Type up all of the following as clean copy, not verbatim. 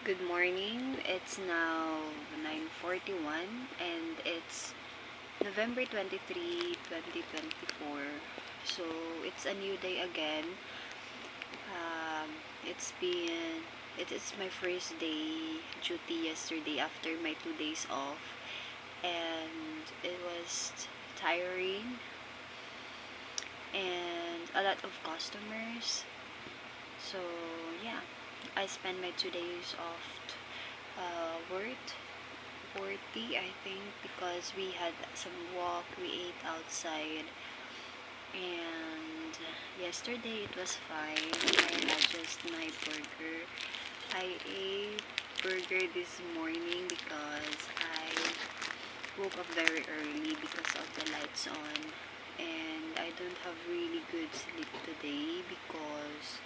Good morning. It's now 9:41 and it's November 23, 2024. So, it's a new day again. Um, it's been it is my first day duty yesterday after my 2 days off, and it was tiring and a lot of customers. So, yeah, I spent my 2 days off worth 40, I think, because we had some walk, we ate outside, and yesterday it was fine. I had just my burger. I ate burger this morning because I woke up very early because of the lights on, and I don't have really good sleep today because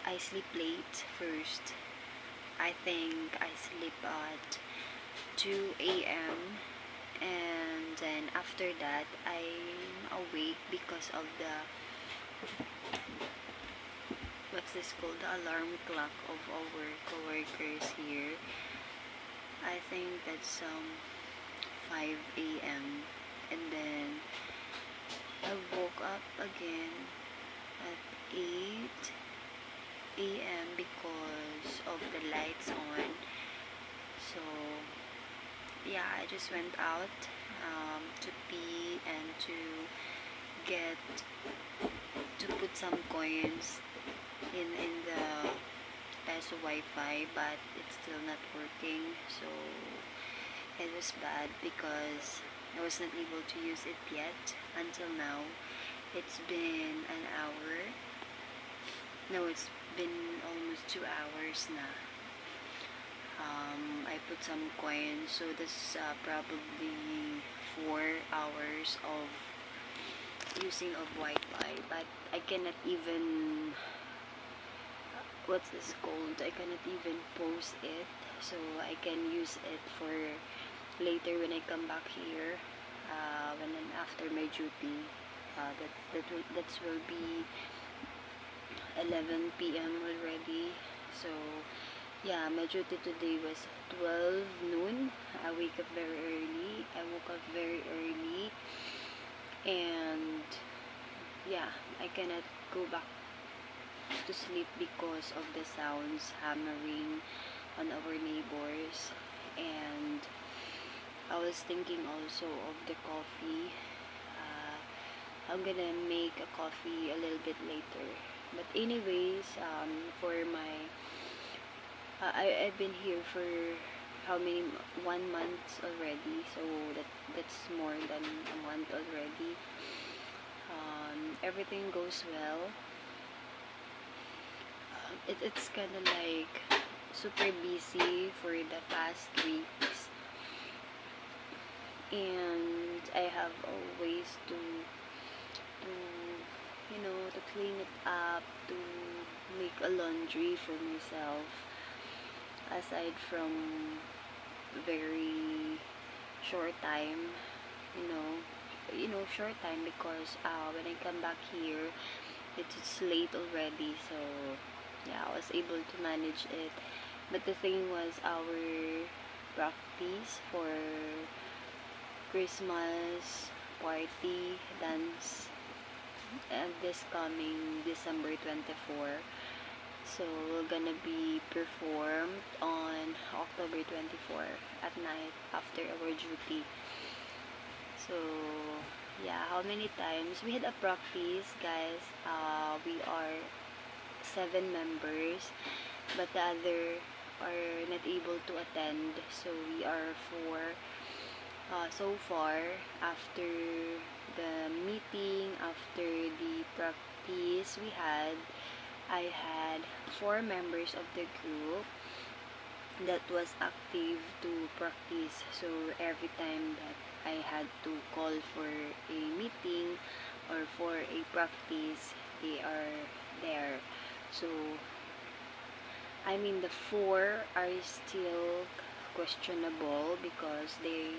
I sleep late first. I think I sleep at 2 a.m. and then after that I'm awake because of the what's this called, the alarm clock of our coworkers here. I think that's 5 a.m. and then I woke up again at 8 a.m. because of the lights on. So yeah, I just went out to pee and to get to put some coins in the peso Wi-Fi, but it's still not working. So it was bad because I was not able to use it yet until now. It's been an hour. No, it's been almost 2 hours now. I put some coins, so this probably 4 hours of using of Wi-Fi, but I cannot even what's this called? I cannot even post it, so I can use it for later when I come back here. When I'm after my duty, that will be 11 p.m. already. So yeah, my duty today was 12 noon. I wake up very early. I woke up very early. And yeah, I cannot go back to sleep because of the sounds hammering on our neighbors. And I was thinking also of the coffee. I'm gonna make a coffee a little bit later. But anyways, for my I've been here for how many 1 month already, so that's more than a month already. Everything goes well. It's kind of like super busy for the past weeks, and I have always to to clean it up, to make a laundry for myself, aside from very short time, short time because when I come back here, it's late already. So yeah, I was able to manage it. But the thing was, our practice for Christmas party dance and this coming December 24. So we're gonna be performed on October 24 at night after our duty. So yeah, how many times we had a practice, guys? We are 7 members, but the other are not able to attend. So we are four. So far, after the meeting, after the practice I had 4 members of the group that was active to practice. So every time that I had to call for a meeting or for a practice, they are there. So I mean, the 4 are still questionable because they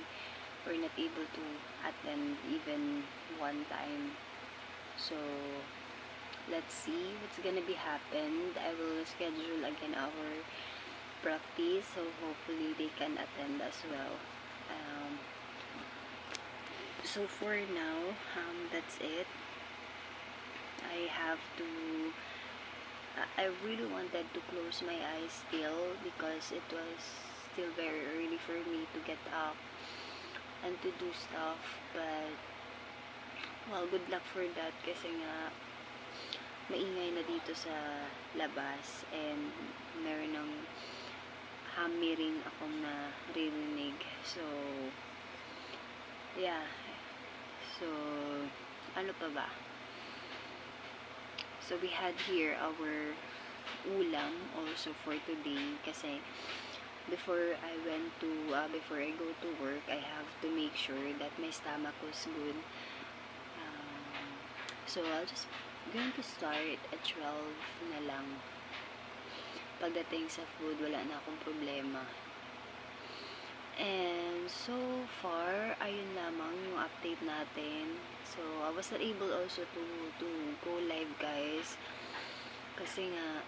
were not able to attend even one time. So let's see what's gonna be happened. I will schedule again our practice, so hopefully they can attend as well. So for now, that's it. I really wanted to close my eyes still because it was still very early for me to get up and to do stuff, but well, good luck for that kasi nga maingay na dito sa labas and meron ng hammering akong naririnig. So yeah, so ano pa ba? So we had here our ulam also for today kasi before I go to work, I have to make sure that my stomach was good. So I'll just going to start at 12 na lang. Pagdating sa food, wala na akong problema. And so far, ayun lamang yung update natin. So I was not able also to go live, guys. Kasi nga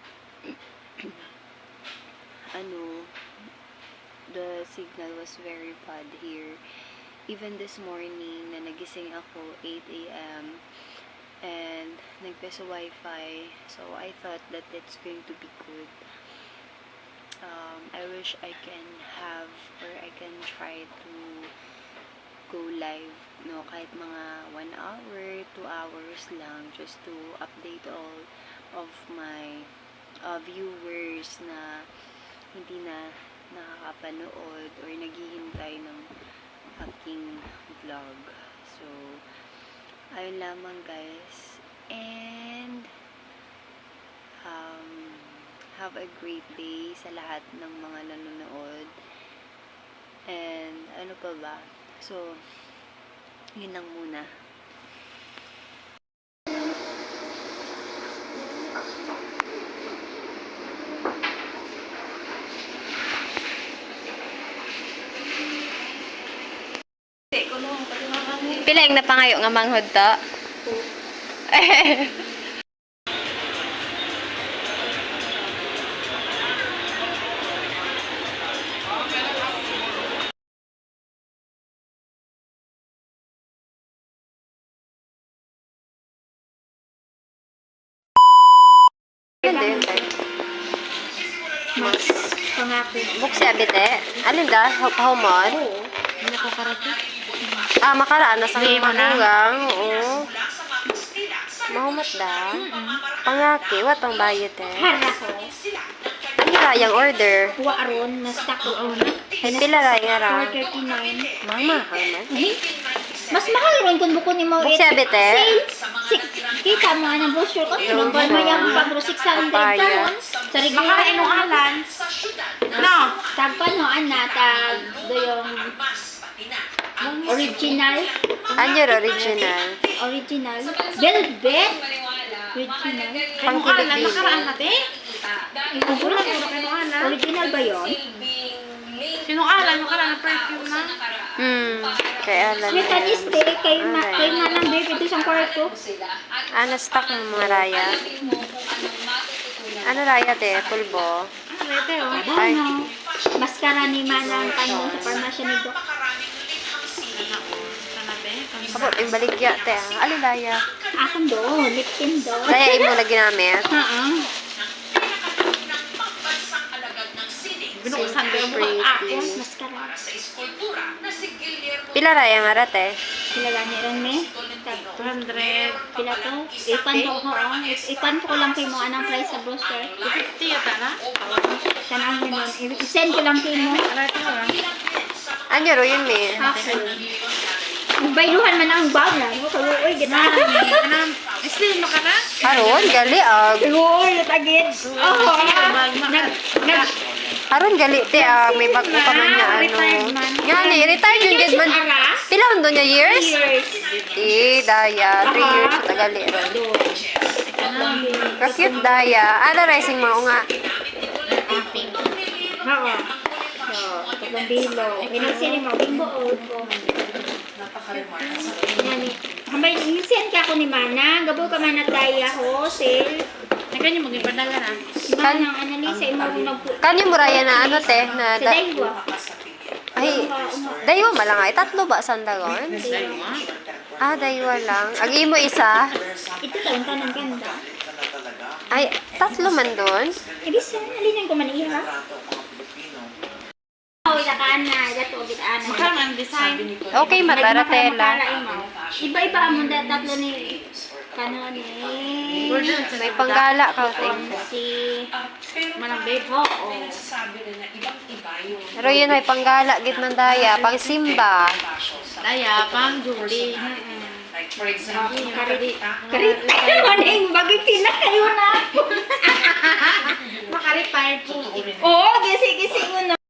the signal was very bad here. Even this morning na nagising ako 8 a.m. and nagpeso wifi, so I thought that it's going to be good. I wish I can have or I can try to go live, no, kahit mga 1 hour, 2 hours lang, just to update all of my viewers na hindi na nakakapanood or naghihintay ng aking vlog. So ayun lamang, guys, and have a great day sa lahat ng mga nanonood. And ano pa ba? So yun lang muna. Pila yung napangayo nga manghod to? Buksi abite. Alin da? Humod? Hindi ko karating. Makaraan na sa magugang. Oo. Mahumot da. Pangaki, watang bayot eh. Hara ko. Ano rayang order? Huwa aron, na-stock ko aron. Pila rayang ara? 439. Mama, haman. Mas mahal ron kung buko ni mo. Buksi abite. Kita mo ang brochure ko. Nungkol mo yung pagro 600 karon. Sa regular Makainong alan. No. Tagpa no, tag do yung original. Anyo original? Original. Velvet. Original. Kainong alan. Nakaraan ka, te? Original ba yun? Sinong alan? Nakaraan na perfume na. Kaya alam Sweet and stay. Kay manang babe ito isang kwarto. stock ng mga raya. Ano raya te? Pulbo? Pwede, oh. Ay. Ano? Maskara ni manang kanong sa parmasya ni Doc. Apo, yung baligya te. Alin raya? Akong do, lip tint do. Raya imo na ginamit? Binuusan ko yung Pretty. akon. Maskara. Pila raya nga rate? Kilala ni ron me. 200. Pila to? Ipan ko lang kay mo anang price sa brochure. 50 yata na. Tanawin nun. I-send ko lang kay mo. Alright, ito lang. Anyo ro yun me? Ako. Bayluhan man ang bag na. Uy, gina. Still, maka na? Aron, gali ag. Uy, natagid. Oh, Aron, gali te may bago pa man niya Nga ni, retired yun dyan man. Pila man doon niya years? Daya, 3 years sa tagali ron. Ka-cute daya. Ada rising mo nga. Oo. So, tatlong bilo. Inagsili mo, bimbo o. Yan Hambay, send ka ako ni Mana. Gabo ka man nagdaya ho, sale. Nagkanyo mag-ipadala na. Iba ng ano ni, sa imo nagpo. Kanyo mo raya na ano te na Sa Daiwa. ay daywa ba lang ay tatlo ba sandagon? Dahil mo. Daywa lang. Agi mo isa. Ito taon tanang ganda. Ay tatlo man doon. Ibig sabihin, alinan ko man iya. Oh, ila ka na, ila to gid ana. Magkano ang design? Okay matara tela. Iba-iba mo tatlo ni kano ni. Golden. May panggala ka te. Si Manang babe. Oo. Pero yun ay panggala gid man daya pang simba. Daya, pang Julie. Karit. Maning bagay pinakayo na. Makaretire po. Oo, gisi-gisi mo na.